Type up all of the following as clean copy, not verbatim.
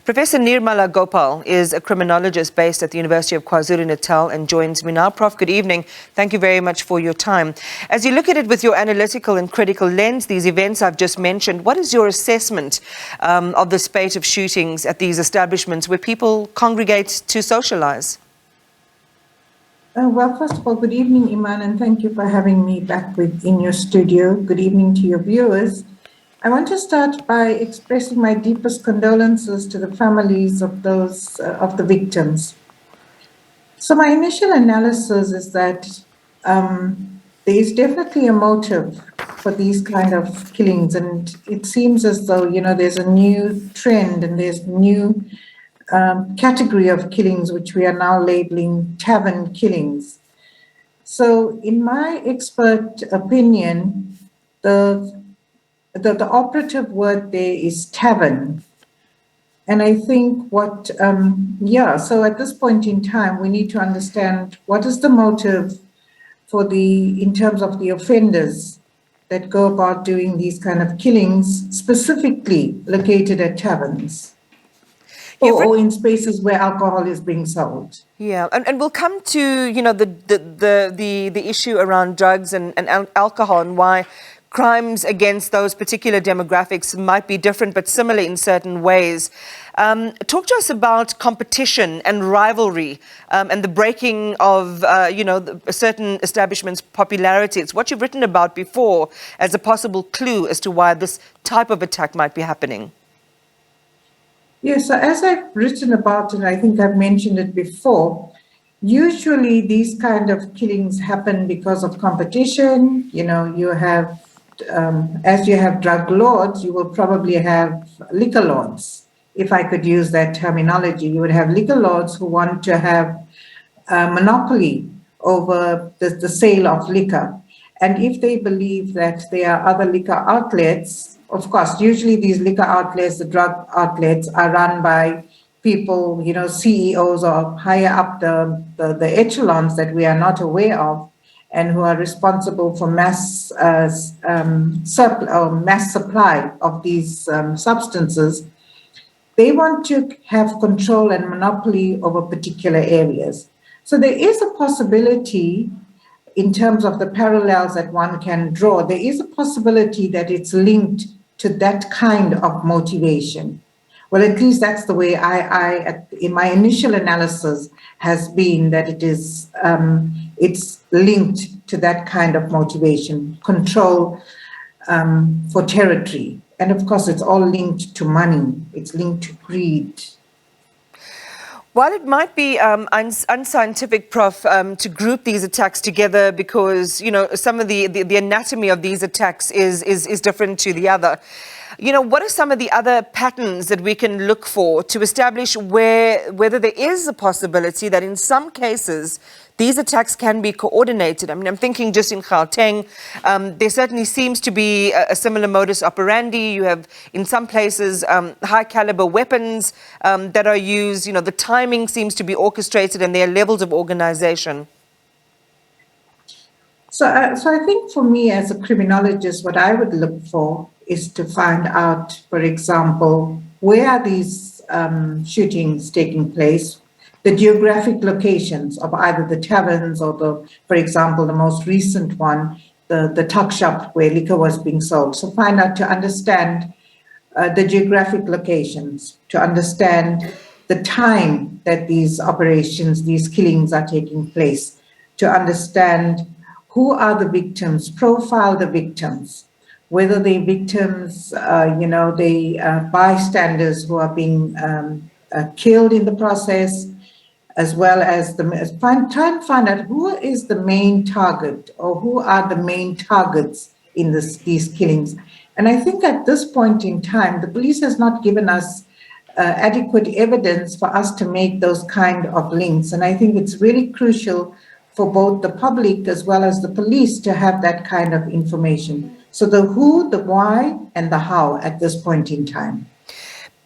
Professor Nirmala Gopal is a criminologist based at the University of KwaZulu-Natal and joins me now. Prof, good evening. Thank you very much for your time. As you look at it with your analytical and critical lens, these events I've just mentioned, what is your assessment of the spate of shootings at these establishments where people congregate to socialize? Well, first of all, good evening, Iman, and thank you for having me back in your studio. Good evening to your viewers. I want to start by expressing my deepest condolences to the families of those of the victims. So my initial analysis is that there is definitely a motive for these kind of killings, and it seems as though, you know, there's a new trend and there's new category of killings which we are now labeling tavern killings. So in my expert opinion, the operative word there is tavern. And I think so at this point in time, we need to understand what is the motive in terms of the offenders that go about doing these kind of killings, specifically located at taverns or in spaces where alcohol is being sold. Yeah, and we'll come to, you know, the issue around drugs and alcohol and why crimes against those particular demographics might be different but similar in certain ways. Talk to us about competition and rivalry and the breaking of, certain establishments' popularity. It's what you've written about before as a possible clue as to why this type of attack might be happening. Yes, so as I've written about it, I think I've mentioned it before, usually these kind of killings happen because of competition. You know, you have, as you have drug lords, you will probably have liquor lords. If I could use that terminology, you would have liquor lords who want to have a monopoly over the sale of liquor. And if they believe that there are other liquor outlets, of course, usually these liquor outlets, the drug outlets, are run by people, you know, CEOs or higher up the echelons that we are not aware of, and who are responsible for mass supply of these substances. They want to have control and monopoly over particular areas. So there is a possibility, in terms of the parallels that one can draw, there is a possibility that it's linked to that kind of motivation. Well, at least that's the way in my initial analysis has been, that it is, it's linked to that kind of motivation, control for territory. And of course, it's all linked to money. It's linked to greed. While it might be unscientific, Prof, to group these attacks together because, you know, some of the anatomy of these attacks is different to the other. You know, what are some of the other patterns that we can look for to establish whether there is a possibility that in some cases these attacks can be coordinated? I mean, I'm thinking just in Gauteng, there certainly seems to be a similar modus operandi. You have, in some places, high caliber weapons that are used. You know, the timing seems to be orchestrated and there are levels of organization. So I think for me as a criminologist, what I would look for is to find out, for example, where are these shootings taking place, the geographic locations of either the taverns or for example, the most recent one, the tuck shop where liquor was being sold. So find out, to understand the geographic locations, to understand the time that these operations, these killings are taking place, to understand who are the victims, profile the victims, whether the victims, bystanders who are being killed in the process, as well as try and find out who is the main target or who are the main targets in these killings. And I think at this point in time, the police has not given us adequate evidence for us to make those kind of links. And I think it's really crucial for both the public as well as the police to have that kind of information. So the who, the why, and the how at this point in time.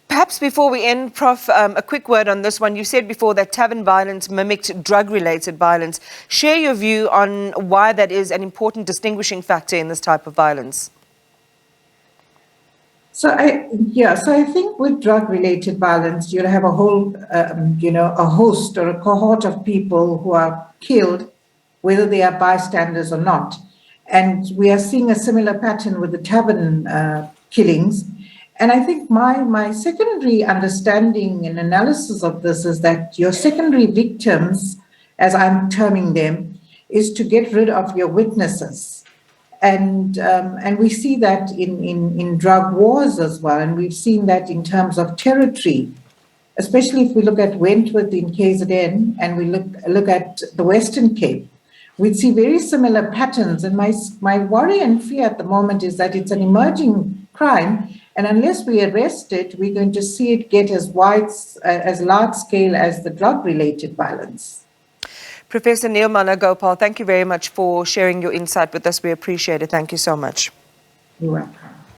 Perhaps before we end, Prof, a quick word on this one. You said before that tavern violence mimicked drug-related violence. Share your view on why that is an important distinguishing factor in this type of violence. So I think with drug-related violence, you have a whole, a host or a cohort of people who are killed, whether they are bystanders or not. And we are seeing a similar pattern with the tavern killings. And I think my secondary understanding and analysis of this is that your secondary victims, as I'm terming them, is to get rid of your witnesses. And we see that in drug wars as well, and we've seen that in terms of territory, especially if we look at Wentworth in KZN and we look at the Western Cape, we'd see very similar patterns. And my worry and fear at the moment is that it's an emerging crime, and unless we arrest it, we're going to see it get as large scale as the drug-related violence. Professor Nirmala Gopal, thank you very much for sharing your insight with us. We appreciate it. Thank you so much. You're welcome.